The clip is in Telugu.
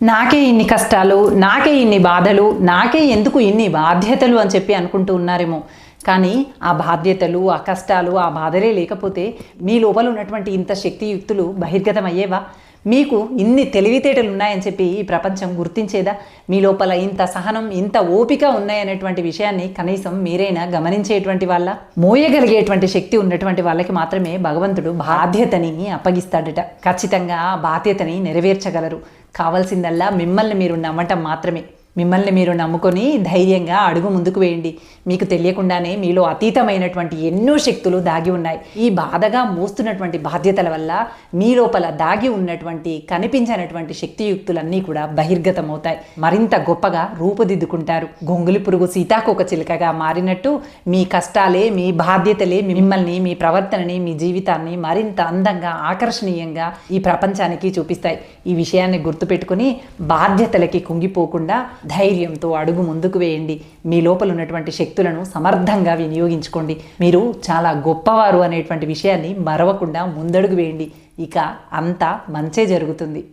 నాకే ఇన్ని కష్టాలు, నాకే ఇన్ని బాధలు, నాకే ఎందుకు ఇన్ని బాధ్యతలు అని చెప్పి అనుకుంటూ ఉన్నారేమో. కానీ ఆ బాధ్యతలు, ఆ కష్టాలు, ఆ బాధలే లేకపోతే మీ లోపల ఉన్నటువంటి ఇంత శక్తియుక్తులు బహిర్గతం అయ్యేవా? మీకు ఇన్ని తెలివితేటలు ఉన్నాయని చెప్పి ఈ ప్రపంచం గుర్తించేదా? మీ లోపల ఇంత సహనం, ఇంత ఓపిక ఉన్నాయనేటువంటి విషయాన్ని కనీసం మీరైనా గమనించేటువంటి వాళ్ళ? మోయగలిగేటువంటి శక్తి ఉన్నటువంటి వాళ్ళకి మాత్రమే భగవంతుడు బాధ్యతని అప్పగిస్తాడట. ఖచ్చితంగా ఆ బాధ్యతని నెరవేర్చగలరు. కావాల్సిందల్లా మిమ్మల్ని మీరు నమ్మటం మాత్రమే. మిమ్మల్ని మీరు నమ్ముకొని ధైర్యంగా అడుగు ముందుకు వేయండి. మీకు తెలియకుండానే మీలో అతీతమైనటువంటి ఎన్నో శక్తులు దాగి ఉన్నాయి. ఈ బాధగా మోస్తున్నటువంటి బాధ్యతల వల్ల మీ లోపల దాగి ఉన్నటువంటి కనిపించినటువంటి శక్తియుక్తులన్నీ కూడా బహిర్గతం అవుతాయి. మరింత గొప్పగా రూపుదిద్దుకుంటారు. గొంగులి పురుగు సీతాకోక చిలుకగా మారినట్టు మీ కష్టాలే, మీ బాధ్యతలే మిమ్మల్ని, మీ ప్రవర్తనని, మీ జీవితాన్ని మరింత అందంగా, ఆకర్షణీయంగా ఈ ప్రపంచానికి చూపిస్తాయి. ఈ విషయాన్ని గుర్తుపెట్టుకుని బాధ్యతలకి కుంగిపోకుండా ధైర్యంతో అడుగు ముందుకు వేయండి. మీ లోపల ఉన్నటువంటి శక్తులను సమర్థంగా వినియోగించుకోండి. మీరు చాలా గొప్పవారు అనేటువంటి విషయాన్ని మరవకుండా ముందడుగు వేయండి. ఇక అంతా మంచే జరుగుతుంది.